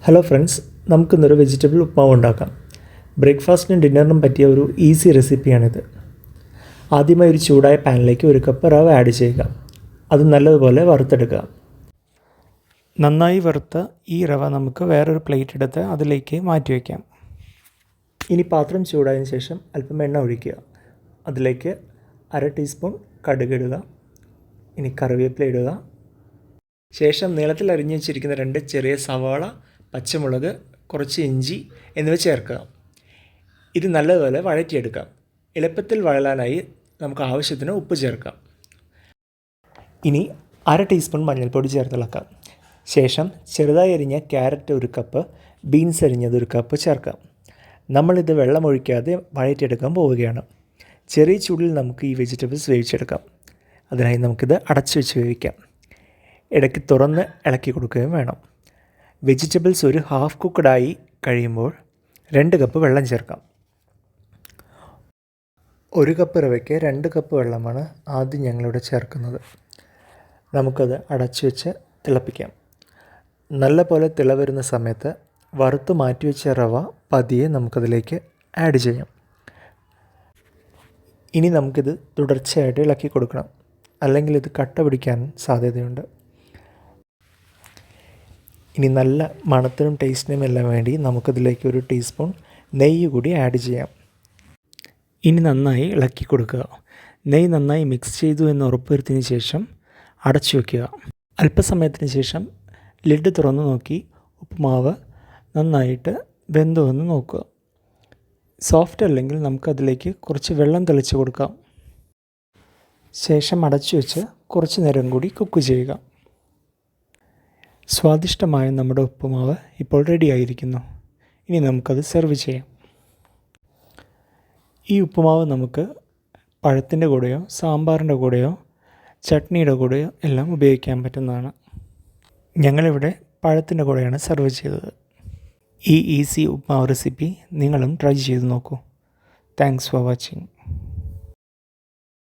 Hello friends, നമുക്കിന്നൊരു vegetable ഉപ്മാവ് ഉണ്ടാക്കാം. ബ്രേക്ക്ഫാസ്റ്റിനും ഡിന്നറിനും പറ്റിയ ഒരു ഈസി റെസിപ്പിയാണിത്. ആദ്യമായി ഒരു ചൂടായ പാനിലേക്ക് 1 കപ്പ് റവ ആഡ് ചെയ്യുക. അത് നല്ലതുപോലെ വറുത്തെടുക്കുക. നന്നായി വറുത്ത ഈ റവ നമുക്ക് വേറൊരു പ്ലേറ്റ് എടുത്ത് അതിലേക്ക് മാറ്റി വയ്ക്കാം. ഇനി പാത്രം ചൂടായതിനു ശേഷം അല്പം എണ്ണ ഒഴിക്കുക. അതിലേക്ക് 1/2 ടീസ്പൂൺ കടുക് ഇടുക. ഇനി കറിവേപ്പില ഇടുക. ശേഷം നീളത്തിൽ അരിഞ്ഞു വെച്ചിരിക്കുന്ന 2 ചെറിയ സവാള, പച്ചമുളക്, കുറച്ച് ഇഞ്ചി എന്നിവ ചേർക്കുക. ഇത് നല്ലതുപോലെ വഴറ്റിയെടുക്കാം. എളുപ്പത്തിൽ വഴലാനായി നമുക്ക് ആവശ്യത്തിന് ഉപ്പ് ചേർക്കാം. ഇനി 1/2 ടീസ്പൂൺ മഞ്ഞൾപ്പൊടി ചേർത്തിളക്കാം. ശേഷം ചെറുതായി അരിഞ്ഞ ക്യാരറ്റ് 1 കപ്പ്, ബീൻസ് അരിഞ്ഞത് 1 കപ്പ് ചേർക്കാം. നമ്മളിത് വെള്ളമൊഴിക്കാതെ വഴറ്റിയെടുക്കാൻ പോവുകയാണ്. ചെറിയ ചൂടിൽ നമുക്ക് ഈ വെജിറ്റബിൾസ് വേവിച്ചെടുക്കാം. അതിനായി നമുക്കിത് അടച്ചു വെച്ച് വേവിക്കാം. ഇടയ്ക്ക് തുറന്ന് ഇളക്കി കൊടുക്കുകയും വേണം. വെജിറ്റബിൾസ് ഒരു ഹാഫ് കുക്കഡായി കഴിയുമ്പോൾ 2 കപ്പ് വെള്ളം ചേർക്കാം. 1 കപ്പ് റവയ്ക്ക് 2 കപ്പ് വെള്ളമാണ് ആദ്യം ഞങ്ങളിവിടെ ചേർക്കുന്നത്. നമുക്കത് അടച്ചു വെച്ച് തിളപ്പിക്കാം. നല്ല പോലെ തിള വരുന്ന സമയത്ത് വറുത്ത് മാറ്റിവെച്ച റവ പതിയെ നമുക്കതിലേക്ക് ആഡ് ചെയ്യാം. ഇനി നമുക്കിത് തുടർച്ചയായിട്ട് ഇളക്കി കൊടുക്കണം, അല്ലെങ്കിൽ ഇത് കട്ട പിടിക്കാൻ സാധ്യതയുണ്ട്. ഇനി നല്ല മണത്തിനും ടേസ്റ്റിനും എല്ലാം വേണ്ടി നമുക്കതിലേക്ക് 1 ടീസ്പൂൺ നെയ്യ് കൂടി ആഡ് ചെയ്യാം. ഇനി നന്നായി ഇളക്കി കൊടുക്കുക. നെയ്യ് നന്നായി മിക്സ് ചെയ്തു എന്ന് ഉറപ്പുവരുത്തിയതിന് ശേഷം അടച്ചു വയ്ക്കുക. അല്പസമയത്തിന് ശേഷം ലിഡ് തുറന്ന് നോക്കി ഉപ്പുമാവ് നന്നായിട്ട് വെന്തു എന്ന് നോക്കുക. സോഫ്റ്റ് അല്ലെങ്കിൽ നമുക്കതിലേക്ക് കുറച്ച് വെള്ളം തെളിച്ച് കൊടുക്കാം. ശേഷം അടച്ചു വെച്ച് കുറച്ച് നേരം കൂടി കുക്ക് ചെയ്യുക. സ്വാദിഷ്ടമായ നമ്മുടെ ഉപ്പുമാവ് ഇപ്പോൾ റെഡിയായിരിക്കുന്നു. ഇനി നമുക്കത് സെർവ് ചെയ്യാം. ഈ ഉപ്പുമാവ് നമുക്ക് പഴത്തിൻ്റെ കൂടെയോ സാമ്പാറിൻ്റെ കൂടെയോ ചട്നിയുടെ കൂടെയോ എല്ലാം ഉപയോഗിക്കാൻ പറ്റുന്നതാണ്. ഞങ്ങളിവിടെ പഴത്തിൻ്റെ കൂടെയാണ് സെർവ് ചെയ്തത്. ഈ ഈസി ഉപ്മാവ് റെസിപ്പി നിങ്ങളും ട്രൈ ചെയ്ത് നോക്കൂ. Thanks for watching.